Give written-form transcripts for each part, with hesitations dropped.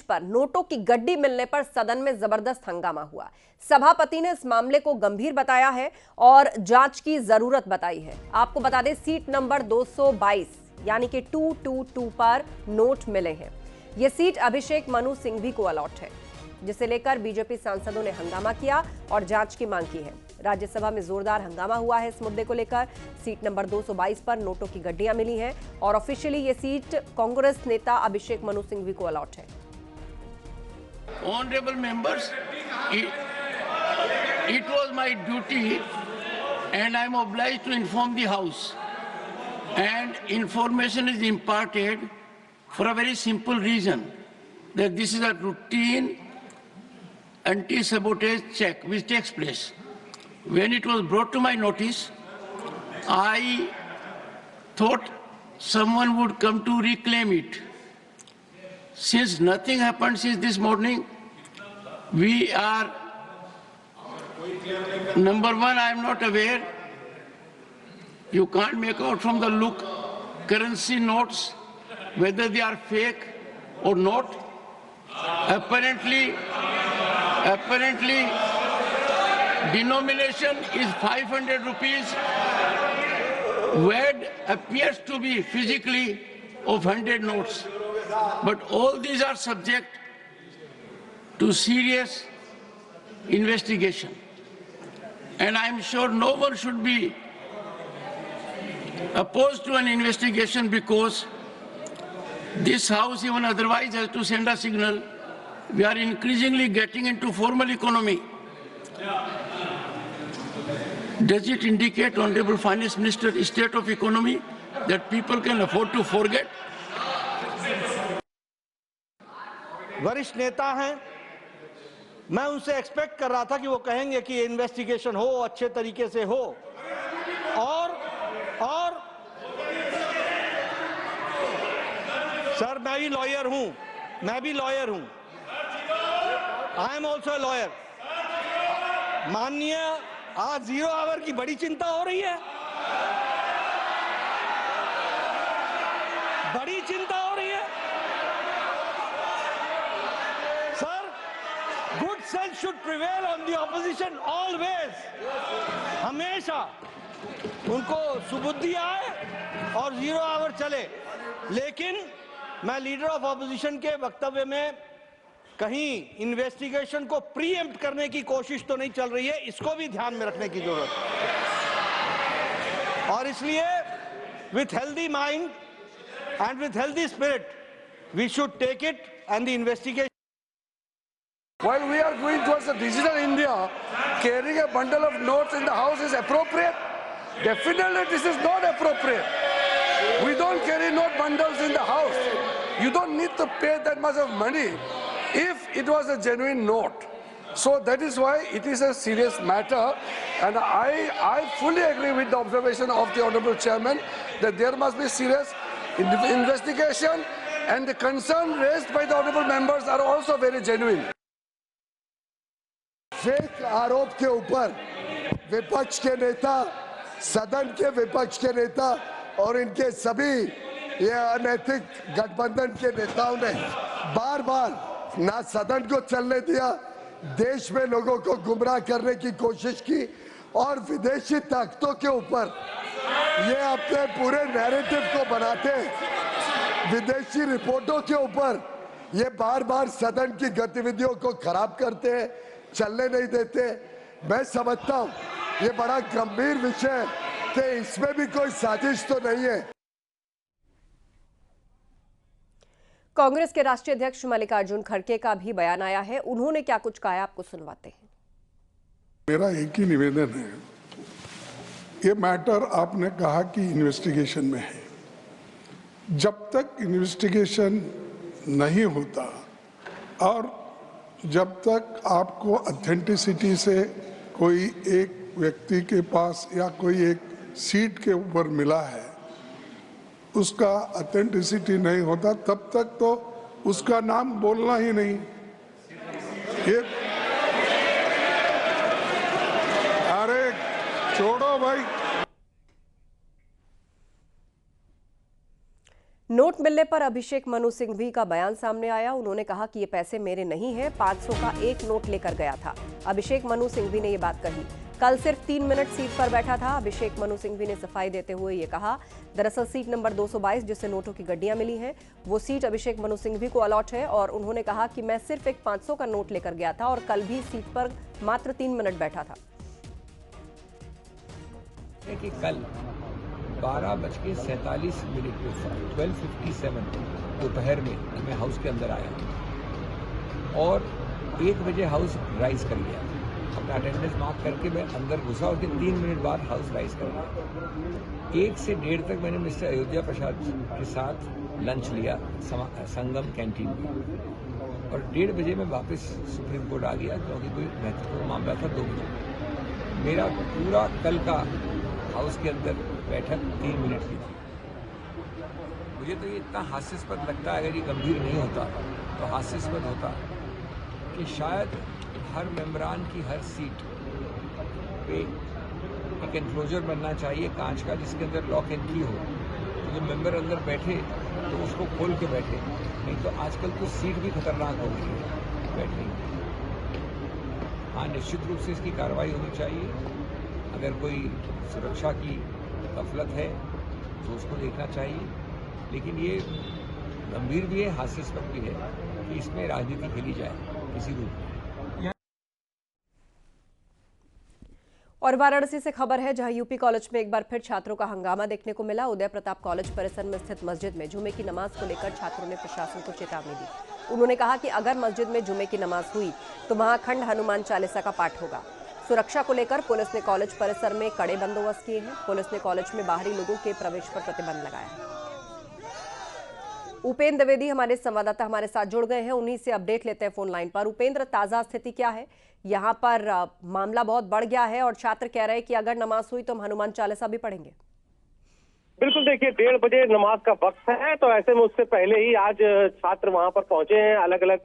पर नोटों की गड्डी मिलने पर सदन में जबरदस्त हंगामा हुआ। सभापति ने इस मामले को गंभीर बताया है और जांच की जरूरत बताई है। आपको बता दें, सीट नंबर 222 यानी कि 222 पर नोट मिले हैं। यह सीट अभिषेक मनु सिंघवी को अलॉट है, जिसे लेकर बीजेपी सांसदों ने हंगामा किया और जांच की मांग की है। राज्यसभा में जोरदार हंगामा हुआ है इस मुद्दे को लेकर। सीट नंबर 222 पर नोटों की गड्डियां मिली हैं और ऑफिशियली ये सीट कांग्रेस नेता अभिषेक मनु सिंघवी को अलॉट है। Honorable members, it was my duty and I am obliged to inform the House, and information is imparted for a very simple reason, that this is a routine anti-sabotage check which takes place. When it was brought to my notice, I thought someone would come to reclaim it. Since nothing happened since this morning, we are, number one, I am not aware. You can't make out from the look currency notes whether they are fake or not. Apparently, denomination is 500 rupees. Word appears to be physically of 100 notes. But all these are subject to serious investigation. And I'm sure no one should be opposed to an investigation, because this House even otherwise has to send a signal. We are increasingly getting into formal economy. Does it indicate, Honorable Finance Minister, state of economy that people can afford to forget? वरिष्ठ नेता हैं, मैं उनसे expect कर रहा था कि वो कहेंगे कि इन्वेस्टिगेशन हो, अच्छे तरीके से हो, और सर मैं भी लॉयर हूं, I am also a lawyer. माननीय, आज 0 आवर की बड़ी चिंता हो रही है, बड़ी चिंता हो रही है sir. Good sense should prevail on the opposition always. हमेशा उनको सुबुद्धि आए और 0 आवर चले। लेकिन मैं लीडर ऑफ ऑपोजिशन के वक्तव्य में कहीं इन्वेस्टिगेशन को प्रीएम्प्ट करने की कोशिश तो नहीं चल रही है, इसको भी ध्यान में रखने की जरूरत है। और इसलिए with healthy mind and with healthy spirit, we should take it and the investigation. While we are going towards a digital India, carrying a bundle of notes in the house is appropriate? Definitely this is not appropriate. We don't carry note bundles in the house. You don't need to pay that much of money if it was a genuine note. So that is why it is a serious matter, and I fully agree with the observation of the Honorable Chairman that there must be serious investigation, and the concern raised by the honorable members are also very genuine. Fake आरोप के ऊपर विपक्ष के नेता, सदन के विपक्ष के नेता और इनके सभी ये अनैतिक गठबंधन के नेताओं ने बार बार ना सदन को चलने दिया, देश में लोगों को गुमराह करने की कोशिश की, और विदेशी ताकतों के ऊपर ये अपने पूरे नैरेटिव को बनाते हैं। विदेशी रिपोर्टों के ऊपर ये बार बार सदन की गतिविधियों को खराब करते हैं, चलने नहीं देते। मैं समझता हूं ये बड़ा गंभीर विषय है कि इसमें भी कोई साजिश तो नहीं है। कांग्रेस के राष्ट्रीय अध्यक्ष मल्लिकार्जुन खड़गे का भी बयान आया है। उन्होंने क्या कुछ कहा है, आपको सुनवाते हैं। मेरा एक ही निवेदन है, ये मैटर आपने कहा कि इन्वेस्टिगेशन में है, जब तक इन्वेस्टिगेशन नहीं होता और जब तक आपको ऑथेंटिसिटी से कोई एक व्यक्ति के पास या कोई एक सीट के ऊपर मिला है, उसका ऑथेंटिसिटी नहीं होता, तब तक तो उसका नाम बोलना ही नहीं। ये अरे छोड़ो भाई। नोट मिलने पर अभिषेक मनु सिंघवी का बयान सामने आया। उन्होंने कहा कि ये पैसे मेरे नहीं हैं, 500 का एक नोट लेकर गया था। अभिषेक मनु सिंघवी ने ये बात कही। कल सिर्फ 3 मिनट सीट पर बैठा था। अभिषेक मनु सिंघवी ने सफाई देते हुए ये कहा, दरअसल सीट नंबर 222 जिससे नोटों की गड्डियां मिली हैं, वो सीट अभिषेक मनु सिंघवी को अलॉट है। और उन्होंने कहा कि मैं सिर्फ एक 500 का नोट लेकर गया था और कल भी सीट पर मात्र 3 मिनट बैठा था। कि कल 12:47 पे 12:57 दोपहर में मैं हाउस के अंदर आया और 1 बजे हाउस राइज कर लिया। अपना अटेंडेंस मार्क करके मैं अंदर घुसा और 3 मिनट बाद हाउस राइज कर लिया। 1 से 1:30 तक मैंने मिस्टर अयोध्या प्रसाद के साथ लंच लिया संगम कैंटीन में और 1:30 बजे मैं वापस सुप्रीम कोर्ट आ गया क्योंकि कोई महत्वपूर्ण मामला था। 2 बजे मेरा पूरा कल का हाउस के अंदर बैठक 3 मिनट की थी। मुझे तो ये इतना हास्यास्पद लगता है, अगर ये गंभीर नहीं होता तो हास्यास्पद होता कि शायद हर मेंबरान की हर सीट पे एक एनक्लोजर बनना चाहिए कांच का, जिसके अंदर लॉक एंड की हो, तो जो मेंबर अंदर बैठे तो उसको खोल के बैठे। नहीं तो आजकल तो सीट भी खतरनाक हो गई है बैठने की। हाँ, निश्चित रूप से इसकी कार्रवाई होनी चाहिए। अगर कोई सुरक्षा की गफलत है तो उसको देखना चाहिए, लेकिन ये गंभीर भी है, हास्यास्पद भी है कि इसमें राजनीति खेली जाए किसी रूप में। और वाराणसी से खबर है, जहां यूपी कॉलेज में एक बार फिर छात्रों का हंगामा देखने को मिला। उदय प्रताप कॉलेज परिसर में स्थित मस्जिद में जुमे की नमाज को लेकर छात्रों ने प्रशासन को चेतावनी दी। उन्होंने कहा कि अगर मस्जिद में जुमे की नमाज हुई तो वहां अखंड हनुमान चालीसा का पाठ होगा। सुरक्षा को लेकर पुलिस ने कॉलेज परिसर में कड़े बंदोबस्त किए हैं। पुलिस ने कॉलेज में बाहरी लोगों के प्रवेश पर प्रतिबंध लगाया है। उपेंद्र द्विवेदी हमारे संवाददाता हमारे साथ जुड़ गए हैं, उन्हीं से अपडेट लेते हैं फोन लाइन पर। उपेंद्र, ताजा स्थिति क्या है? यहाँ पर मामला बहुत बढ़ गया है और छात्र कह रहे हैं कि अगर नमाज हुई तो हम हनुमान चालीसा भी पढ़ेंगे। बिल्कुल, देखिए 1:30 बजे नमाज का वक्त है, तो ऐसे में उससे पहले ही आज छात्र वहां पर पहुंचे हैं अलग अलग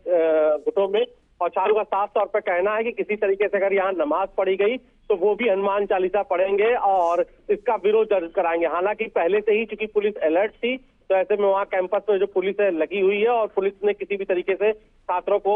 गुटों में। और छात्रों का साफ तौर पर कहना है कि किसी तरीके से अगर यहाँ नमाज पढ़ी गई तो वो भी हनुमान चालीसा पढ़ेंगे और इसका विरोध दर्ज कराएंगे। हालांकि पहले से ही चूंकि पुलिस अलर्ट थी, तो ऐसे में वहाँ कैंपस में जो पुलिस है लगी हुई है और पुलिस ने किसी भी तरीके से छात्रों को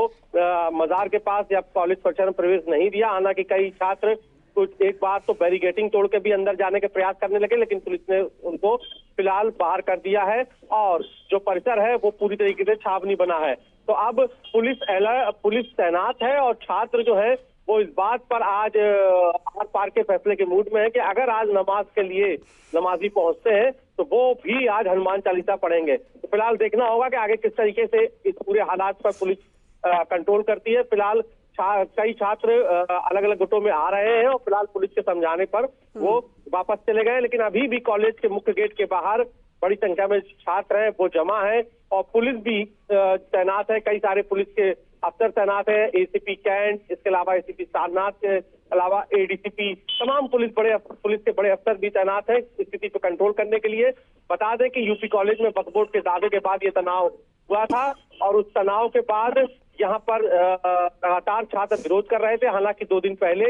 मजार के पास या कॉलेज परिसर में प्रवेश नहीं दिया। हालांकि कई छात्र कुछ एक बार तो बैरिकेडिंग तोड़ के भी अंदर जाने के प्रयास करने लगे, लेकिन पुलिस ने उनको फिलहाल बाहर कर दिया है और जो परिसर है वो पूरी तरीके से छावनी बना है। तो अब पुलिस तैनात है और छात्र जो है वो इस बात पर आज आर पार के फैसले के मूड में है कि अगर आज नमाज के लिए नमाजी पहुंचते हैं तो वो भी आज हनुमान चालीसा पढ़ेंगे। तो फिलहाल देखना होगा कि आगे किस तरीके से इस पूरे हालात पर पुलिस कंट्रोल करती है। फिलहाल कई छात्र अलग अलग गुटों में आ रहे हैं और फिलहाल पुलिस के समझाने पर वो वापस चले गए, लेकिन अभी भी कॉलेज के मुख्य गेट के बाहर बड़ी संख्या में छात्र हैं वो जमा है और पुलिस भी तैनात है। कई सारे पुलिस के अफसर तैनात है, एसीपी कैंट, इसके अलावा एसीपी सारनाथ के अलावा एडीसीपी, तमाम पुलिस के बड़े अफसर भी तैनात है स्थिति पर कंट्रोल करने के लिए। बता दें कि यूपी कॉलेज में वक्फ बोर्ड के दावे के बाद ये तनाव हुआ था और उस तनाव के बाद यहाँ पर लगातार छात्र विरोध कर रहे थे। हालांकि 2 दिन पहले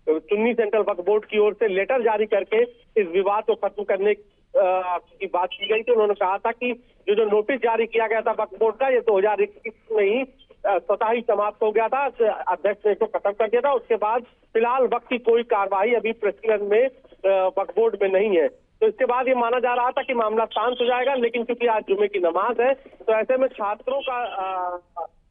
चुन्नी सेंट्रल वक्फ बोर्ड की ओर से लेटर जारी करके इस विवाद को खत्म करने की बात की गई थी। उन्होंने कहा था कि जो नोटिस जारी किया गया था वक्फ बोर्ड का, ये 2021 में ही स्वतः ही समाप्त हो गया था, अध्यक्ष ने इसको खत्म कर दिया था। उसके बाद फिलहाल वक्त की कोई कार्रवाई अभी प्रचलन में वक्फ बोर्ड में नहीं है। तो इसके बाद ये माना जा रहा था कि मामला शांत हो जाएगा, लेकिन क्योंकि आज जुमे की नमाज है तो ऐसे में छात्रों का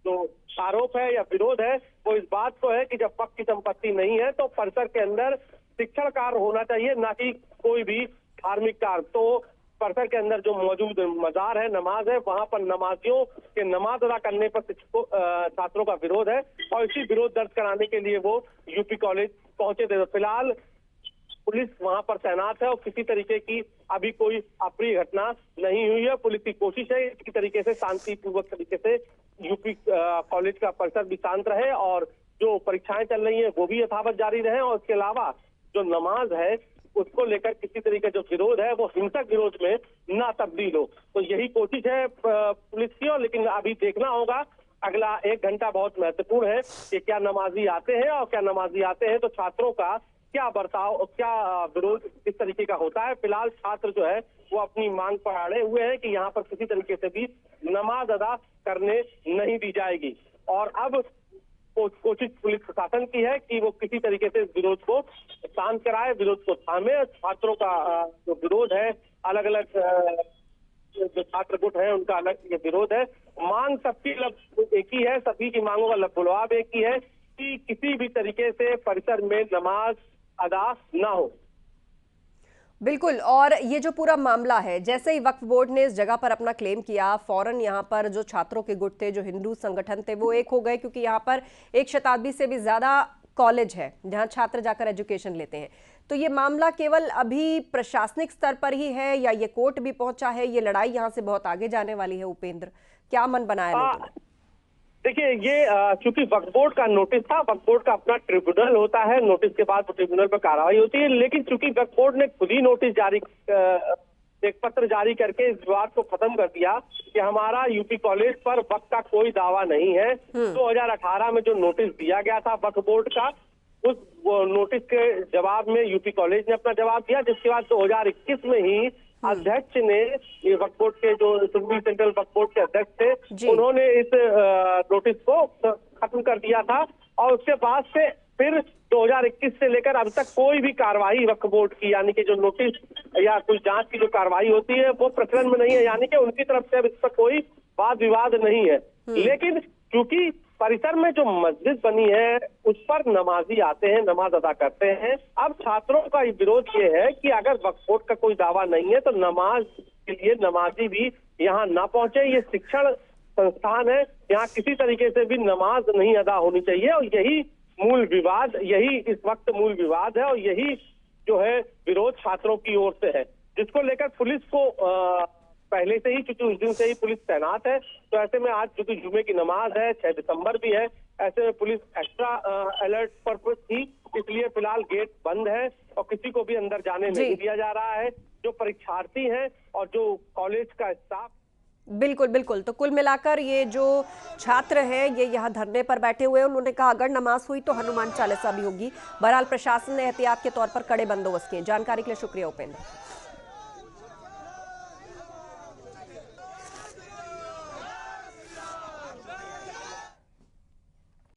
जो आरोप है या विरोध है वो इस बात को है कि जब वक्त की संपत्ति नहीं है तो परिसर के अंदर शिक्षण कार्य होना चाहिए, ना कि कोई भी धार्मिक कार्य। तो परिसर के अंदर जो मौजूद मजार है, नमाज है, वहां पर नमाजियों के नमाज अदा करने पर छात्रों का विरोध है और इसी विरोध दर्ज कराने के लिए वो यूपी कॉलेज पहुंचे थे। तो फिलहाल पुलिस वहां पर तैनात है और किसी तरीके की अभी कोई अप्रिय घटना नहीं हुई है। पुलिस की कोशिश है इसी तरीके से शांतिपूर्वक तरीके से यूपी कॉलेज का परिसर भी शांत रहे और जो परीक्षाएं चल रही हैं वो भी यथावत जारी रहे और इसके अलावा जो नमाज है उसको लेकर किसी तरीके जो विरोध है वो हिंसक विरोध में ना तब्दील हो। तो यही कोशिश है पुलिस की, और लेकिन अभी देखना होगा अगला 1 घंटा बहुत महत्वपूर्ण है कि क्या नमाजी आते हैं और क्या नमाजी आते हैं तो छात्रों का क्या बर्ताव, क्या विरोध किस तरीके का होता है। फिलहाल छात्र जो है वो अपनी मांग पर अड़े हुए हैं कि यहाँ पर किसी तरीके से भी नमाज अदा करने नहीं दी जाएगी। और अब कोशिश पुलिस प्रशासन की है कि वो किसी तरीके से इस विरोध को शांत कराए, विरोध को थामे। छात्रों का जो विरोध है, अलग अलग जो छात्र गुट है उनका अलग ये विरोध है। मांग सबकी एक ही है, सभी की मांगों का लबुलवाब एक ही है कि किसी भी तरीके से परिसर में नमाज अदा ना हो। बिल्कुल। और ये जो पूरा मामला है, जैसे ही वक्फ बोर्ड ने इस जगह पर अपना क्लेम किया, फौरन यहाँ पर जो छात्रों के गुट थे, जो हिंदू संगठन थे, वो एक हो गए, क्योंकि यहाँ पर 1 शताब्दी से भी ज्यादा कॉलेज है जहाँ छात्र जाकर एजुकेशन लेते हैं। तो ये मामला केवल अभी प्रशासनिक स्तर पर ही है या ये कोर्ट भी पहुंचा है? ये लड़ाई यहाँ से बहुत आगे जाने वाली है। उपेंद्र, क्या मन बनाया लोगों ने? देखिए, ये चूंकि वक्फ बोर्ड का नोटिस था, वक्फ बोर्ड का अपना ट्रिब्यूनल होता है, नोटिस के बाद ट्रिब्यूनल पर कार्रवाई होती है। लेकिन चूंकि वक्फ बोर्ड ने खुद ही नोटिस जारी, एक पत्र जारी करके इस विवाद को खत्म कर दिया कि हमारा यूपी कॉलेज पर वक्फ का कोई दावा नहीं है। 2018 में जो नोटिस दिया गया था वक्फ बोर्ड का, उस नोटिस के जवाब में यूपी कॉलेज ने अपना जवाब दिया, जिसके बाद 2021 में ही अध्यक्ष ने, ये वक्फ बोर्ड के जो सुप्रीम सेंट्रल वक्फ बोर्ड के अध्यक्ष थे, उन्होंने इस नोटिस को खत्म कर दिया था। और उसके बाद से फिर 2021 से लेकर अब तक कोई भी कार्रवाई वक्फ बोर्ड की, यानी कि जो नोटिस या कुछ जांच की जो कार्रवाई होती है वो प्रचलन में नहीं है, यानी कि उनकी तरफ से अब इस पर कोई वाद विवाद नहीं है। लेकिन क्योंकि परिसर में जो मस्जिद बनी है उस पर नमाजी आते हैं, नमाज अदा करते हैं। अब छात्रों का विरोध ये है कि अगर वक्फ बोर्ड का कोई दावा नहीं है तो नमाज के लिए नमाजी भी यहाँ ना पहुंचे। ये शिक्षण संस्थान है, यहाँ किसी तरीके से भी नमाज नहीं अदा होनी चाहिए। और यही मूल विवाद, यही इस वक्त मूल विवाद है और यही जो है विरोध छात्रों की ओर से है, जिसको लेकर पुलिस को पहले से ही, क्योंकि उस दिन से ही पुलिस तैनात है। तो ऐसे में आज चूंकि जुमे की नमाज है, 6 दिसंबर भी है, ऐसे में पुलिस एक्स्ट्रा अलर्ट पर थी, इसलिए फिलहाल गेट बंद है और किसी को भी अंदर जाने नहीं दिया जा रहा है, जो परीक्षार्थी हैं और जो कॉलेज का स्टाफ। बिल्कुल बिल्कुल। तो कुल मिलाकर ये जो छात्र हैं, ये यहाँ धरने पर बैठे हुए हैं। उन्होंने कहा अगर नमाज हुई तो हनुमान चालीसा भी होगी। बहरहाल प्रशासन ने एहतियात के तौर पर कड़े बंदोबस्त किए। जानकारी के लिए शुक्रिया उपेंद्र।